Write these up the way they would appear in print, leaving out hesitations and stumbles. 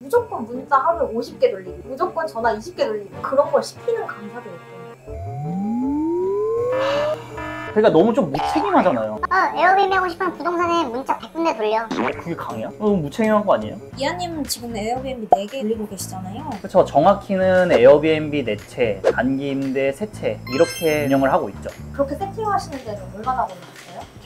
무조건 문자 하루에 50개 돌리기, 무조건 전화 20개 돌리기, 그런 걸 시키는 강사들이 있어요. 그러니까 너무 좀 무책임하잖아요. 에어비앤비 하고 싶으면 부동산에 문자 100군데 돌려. 그게 강해요? 너무 무책임한 거 아니에요? 이하님 지금 에어비앤비 4개 돌리고 계시잖아요. 그렇죠. 정확히는 에어비앤비 4채, 단기 임대 3채 이렇게 운영을 하고 있죠. 그렇게 세팅하시는 데는 얼마나 걸리셨어요?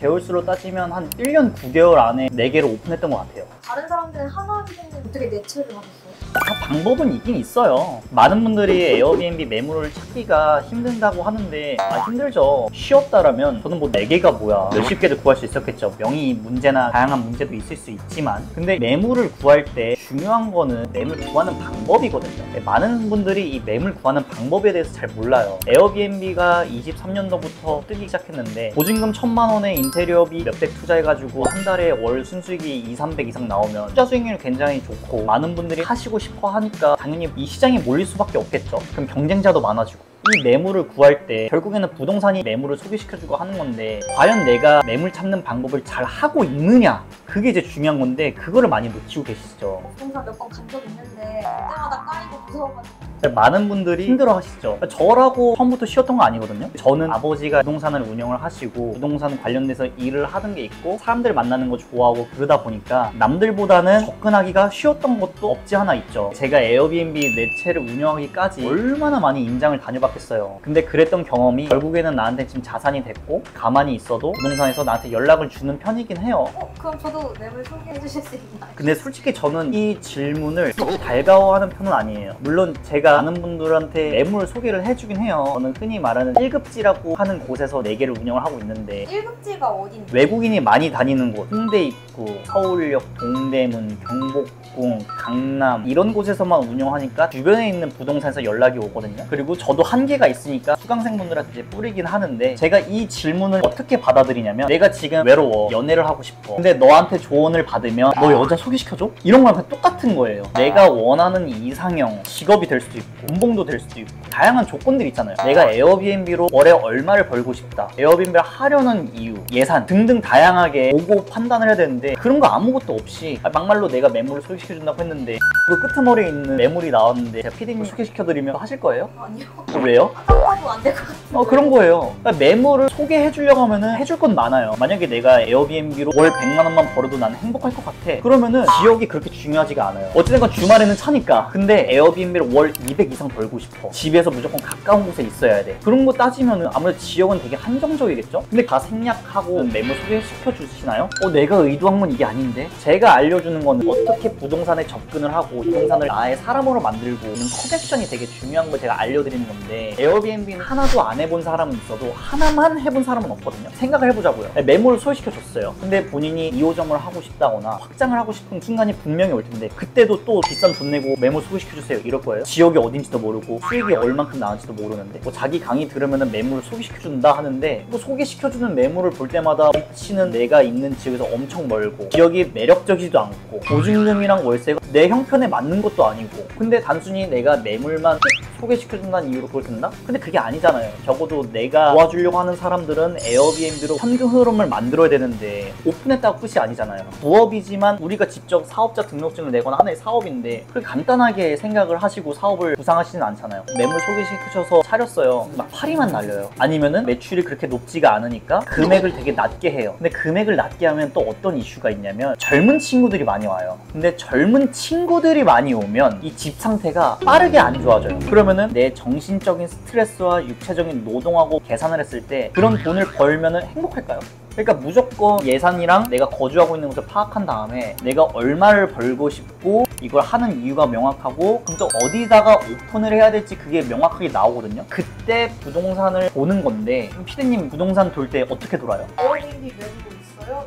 개월수로 따지면 한 1년 9개월 안에 4개를 오픈했던 것 같아요. 다른 사람들은 하나 기준에 어떻게 4채를 하셨어요? 다 방법은 있긴 있어요. 많은 분들이 에어비앤비 매물을 찾기가 힘든다고 하는데 힘들죠. 쉬웠다라면 저는 뭐 4개가 뭐야 몇십 개를 구할 수 있었겠죠. 명의 문제나 다양한 문제도 있을 수 있지만 근데 매물을 구할 때 중요한 거는 매물 구하는 방법이거든요. 많은 분들이 이 매물 구하는 방법에 대해서 잘 몰라요. 에어비앤비가 23년도부터 뜨기 시작했는데 보증금 1000만 원에 인테리어비 몇백 투자해가지고 한 달에 월 순수익이 2, 300 이상 나오면 투자 수익률이 굉장히 좋고 많은 분들이 하시고 싶어 하니까 당연히 이 시장에 몰릴 수밖에 없겠죠. 그럼 경쟁자도 많아지고 이 매물을 구할 때 결국에는 부동산이 매물을 소개시켜주고 하는 건데 과연 내가 매물 찾는 방법을 잘 하고 있느냐 그게 이제 중요한 건데 그거를 많이 놓치고 계시죠. 부동산 몇 번 간 적 있는데 그때마다 까이고 무서워가지고 많은 분들이 힘들어 하시죠. 저라고 처음부터 쉬웠던 거 아니거든요. 저는 아버지가 부동산을 운영을 하시고 부동산 관련돼서 일을 하던 게 있고 사람들 만나는 거 좋아하고 그러다 보니까 남들보다는 접근하기가 쉬웠던 것도 없지 않아 있죠. 제가 에어비앤비 4채를 운영하기까지 얼마나 많이 임장을 다녀봤겠어요. 근데 그랬던 경험이 결국에는 나한테 지금 자산이 됐고 가만히 있어도 부동산에서 나한테 연락을 주는 편이긴 해요. 그럼 저도 매물 소개해 주실 수 있나요? 근데 솔직히 저는 이 질문을 달가워하는 편은 아니에요. 물론 제가 아는 분들한테 매물 소개를 해주긴 해요. 저는 흔히 말하는 1급지라고 하는 곳에서 4개를 운영을 하고 있는데 1급지가 어딘지 외국인이 많이 다니는 곳, 홍대 입구, 서울역, 동대문, 경복궁, 강남 이런 곳에서만 운영하니까 주변에 있는 부동산에서 연락이 오거든요. 그리고 저도 한계가 있으니까 수강생분들한테 이제 뿌리긴 하는데 제가 이 질문을 어떻게 받아들이냐면 내가 지금 외로워, 연애를 하고 싶어. 근데 너한테 조언을 받으면 너 여자 소개시켜줘? 이런 거랑 똑같은 거예요. 내가 원하는 이상형, 직업이 될 수도 있고 연봉도 될 수도 있고 다양한 조건들이 있잖아요. 내가 에어비앤비로 월에 얼마를 벌고 싶다, 에어비앤비를 하려는 이유, 예산 등등 다양하게 보고 판단을 해야 되는데 그런 거 아무것도 없이 막말로 내가 매물을 소개시켜준다고 했는데 그 끄트머리에 있는 매물이 나왔는데 제가 피디님 소개시켜드리면 하실 거예요? 아니요. 왜요? 하나도 안 될 것 같아요. 그런 거예요. 그러니까 매물을 소개해주려고 하면은 해줄 건 많아요. 만약에 내가 에어비앤비로 월 100만 원만 벌어도 나는 행복할 것 같아. 그러면은 지역이 그렇게 중요하지가 않아요. 어쨌든 주말에는 차니까. 근데 에어비앤비로 월 200 이상 벌고 싶어. 집에서 무조건 가까운 곳에 있어야 돼. 그런 거 따지면은 아무래도 지역은 되게 한정적이겠죠? 근데 다 생략하고 매물 소개시켜 주시나요? 내가 의도한 건 이게 아닌데? 제가 알려주는 거는 어떻게 부동산에 접근을 하고 부동산을 나의 사람으로 만들고 있는 커넥션이 되게 중요한 걸 제가 알려드리는 건데 에어비앤비는 하나도 안 해본 사람은 있어도 하나만 해본 사람은 없거든요. 생각을 해보자고요. 매물을 소개시켜줬어요. 근데 본인이 2호점을 하고 싶다거나 확장을 하고 싶은 순간이 분명히 올 텐데 그때도 또 비싼 돈 내고 매물 소개시켜주세요 이럴 거예요. 지역이 어딘지도 모르고 수익이 얼만큼 나는지도 모르는데 뭐 자기 강의 들으면 매물을 소개시켜준다 하는데 또 소개시켜주는 매물을 볼 때마다 위치는 내가 있는 지역에서 엄청 멀고 지역이 매력적이지도 않고 보증금이랑 월세가 내 형편에 맞는 것도 아니고 근데 단순히 내가 매물만 소개시켜준다는 이유로 그걸 듣나? 근데 그게 아니잖아요. 적어도 내가 도와주려고 하는 사람들은 에어비앤비로 현금 흐름을 만들어야 되는데 오픈했다고 끝이 아니잖아요. 부업이지만 우리가 직접 사업자 등록증을 내거나 하나의 사업인데 그렇게 간단하게 생각을 하시고 사업을 구상하시진 않잖아요. 매물 소개시켜줘서 차렸어요. 막 파리만 날려요. 아니면은 매출이 그렇게 높지가 않으니까 금액을 되게 낮게 해요. 근데 금액을 낮게 하면 또 어떤 이슈가 있냐면 젊은 친구들이 많이 와요. 근데 젊은 친구들이 많이 오면 이 집 상태가 빠르게 안 좋아져요. 그러면은 내 정신적인 스트레스와 육체적인 노동하고 계산을 했을 때 그런 돈을 벌면은 행복할까요? 그러니까 무조건 예산이랑 내가 거주하고 있는 곳을 파악한 다음에 내가 얼마를 벌고 싶고 이걸 하는 이유가 명확하고 그럼 또 어디다가 오픈을 해야 될지 그게 명확하게 나오거든요. 그때 부동산을 보는 건데 피디님 부동산 돌 때 어떻게 돌아요? 에어비앤비 매물도 있어요?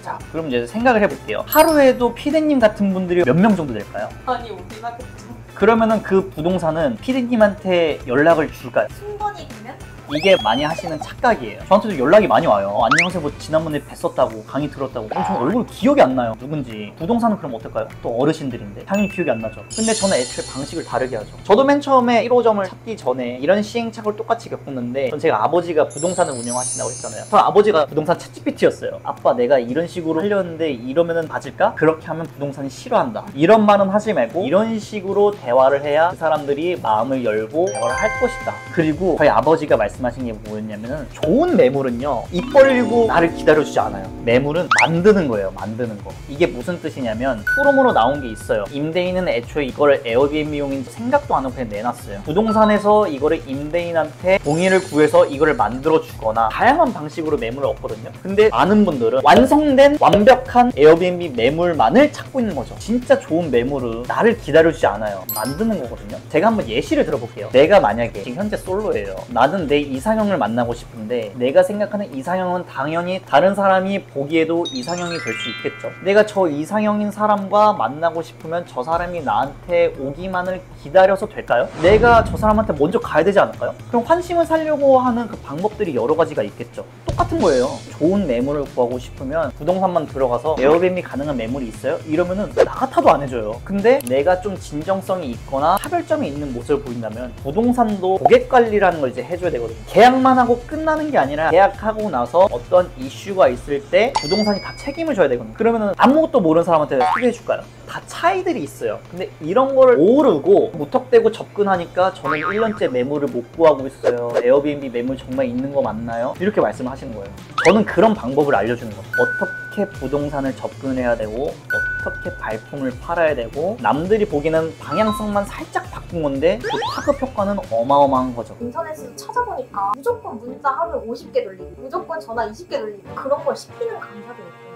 자, 그럼 이제 생각을 해볼게요. 하루에도 피디님 같은 분들이 몇 명 정도 될까요? 아니 오기만 했죠. 그러면은 그 부동산은 피디님한테 연락을 줄까요? 순번이 되면 이게 많이 하시는 착각이에요. 저한테도 연락이 많이 와요. 안녕하세요, 뭐 지난번에 뵀었다고, 강의 들었다고. 그럼 저는 얼굴 기억이 안 나요, 누군지. 부동산은 그럼 어떨까요? 또 어르신들인데 당연히 기억이 안 나죠. 근데 저는 애초에 방식을 다르게 하죠. 저도 맨 처음에 1호점을 찾기 전에 이런 시행착오를 똑같이 겪었는데, 전 제가 아버지가 부동산을 운영하신다고 했잖아요. 저 아버지가 부동산 챗GPT였어요. 아빠, 내가 이런 식으로 하려는데 이러면은 맞을까? 그렇게 하면 부동산이 싫어한다, 이런 말은 하지 말고 이런 식으로 대화를 해야 그 사람들이 마음을 열고 대화를 할 것이다. 그리고 저희 아버지가 말씀하신 게 뭐였냐면은, 좋은 매물은요 입 벌리고 나를 기다려주지 않아요. 매물은 만드는 거예요. 만드는 거. 이게 무슨 뜻이냐면, 투룸으로 나온 게 있어요. 임대인은 애초에 이거를 에어비앤비용인지 생각도 안 하고 그냥 내놨어요. 부동산에서 이거를 임대인한테 동의를 구해서 이거를 만들어 주거나 다양한 방식으로 매물을 얻거든요. 근데 많은 분들은 완성된 완벽한 에어비앤비 매물만을 찾고 있는 거죠. 진짜 좋은 매물은 나를 기다려주지 않아요. 만드는 거거든요. 제가 한번 예시를 들어볼게요. 내가 만약에 지금 현재 솔로예요. 나는 내 이상형을 만나고 싶은데, 내가 생각하는 이상형은 당연히 다른 사람이 보기에도 이상형이 될 수 있겠죠. 내가 저 이상형인 사람과 만나고 싶으면 저 사람이 나한테 오기만을 기다려서 될까요? 내가 저 사람한테 먼저 가야 되지 않을까요? 그럼 환심을 사려고 하는 그 방법들이 여러 가지가 있겠죠. 똑같은 거예요. 좋은 매물을 구하고 싶으면 부동산만 들어가서 에어비앤비 가능한 매물이 있어요? 이러면은 나 같아도 안 해줘요. 근데 내가 좀 진정성이 있거나 차별점이 있는 모습을 보인다면, 부동산도 고객 관리라는 걸 이제 해줘야 되거든요. 계약만 하고 끝나는 게 아니라, 계약하고 나서 어떤 이슈가 있을 때 부동산이 다 책임을 져야 되거든요. 그러면은 아무것도 모르는 사람한테 소개해줄까요? 다 차이들이 있어요. 근데 이런 거를 모르고 무턱대고 접근하니까 저는 1년째 매물을 못 구하고 있어요. 에어비앤비 매물 정말 있는 거 맞나요? 이렇게 말씀을 하시는 거예요. 저는 그런 방법을 알려주는 거예요. 어떻게 부동산을 접근해야 되고, 어떻게 발품을 팔아야 되고, 남들이 보기에는 방향성만 살짝 바꾼 건데 그 파급 효과는 어마어마한 거죠. 인터넷에서 찾아보니까 무조건 문자 하루에 50개 돌리고, 무조건 전화 20개 돌리고, 그런 걸 시키는 강사들이 있대요.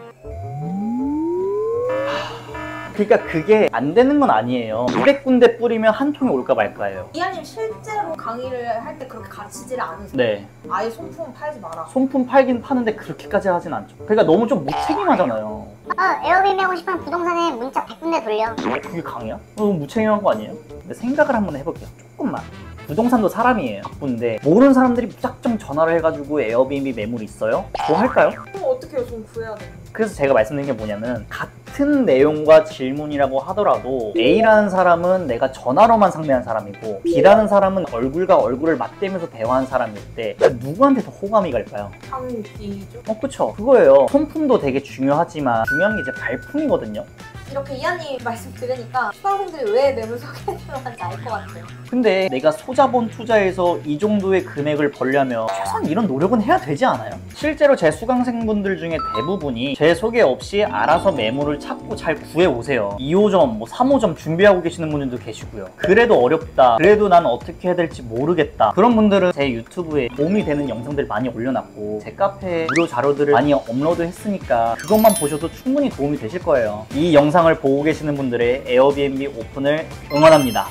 그러니까 그게 안 되는 건 아니에요. 200군데 뿌리면 한 통이 올까 말까예요. 이하님 실제로 강의를 할 때 그렇게 가르치지를 않으세요? 네. 아예 손품 팔지 마라. 손품 팔긴 파는데 그렇게까지 하진 않죠. 그러니까 너무 좀 무책임하잖아요. 에어비앤비 하고 싶으면 부동산에 문자 100군데 돌려. 그게 강의야? 너무 무책임한 거 아니에요? 근데 생각을 한번 해볼게요. 조금만. 부동산도 사람이에요. 바쁜데 모르는 사람들이 무작정 전화를 해가지고 에어비앤비 매물이 있어요? 뭐 할까요? 그럼 어떻게 해요? 좀 구해야 돼요. 그래서 제가 말씀드린 게 뭐냐면, 같은 내용과 질문이라고 하더라도 A라는 사람은 내가 전화로만 상대한 사람이고, B라는 사람은 얼굴과 얼굴을 맞대면서 대화한 사람일 때 누구한테 더 호감이 갈까요? 당연히 B죠. 그쵸. 그거예요. 손품도 되게 중요하지만 중요한 게 이제 발품이거든요. 이렇게 이하님 말씀 들으니까 수강생들이 왜 매물 소개해주는지 알 것 같아요. 근데 내가 소자본 투자해서 이 정도의 금액을 벌려면 최소한 이런 노력은 해야 되지 않아요? 실제로 제 수강생분들 중에 대부분이 제 소개 없이 알아서 매물을 찾고 잘 구해오세요. 2호점, 3호점 준비하고 계시는 분들도 계시고요. 그래도 어렵다, 그래도 난 어떻게 해야 될지 모르겠다, 그런 분들은 제 유튜브에 도움이 되는 영상들 많이 올려놨고, 제 카페에 무료 자료들을 많이 업로드 했으니까 그것만 보셔도 충분히 도움이 되실 거예요. 이 영상을 보고 계시는 분들의 에어비앤비 오픈을 응원합니다.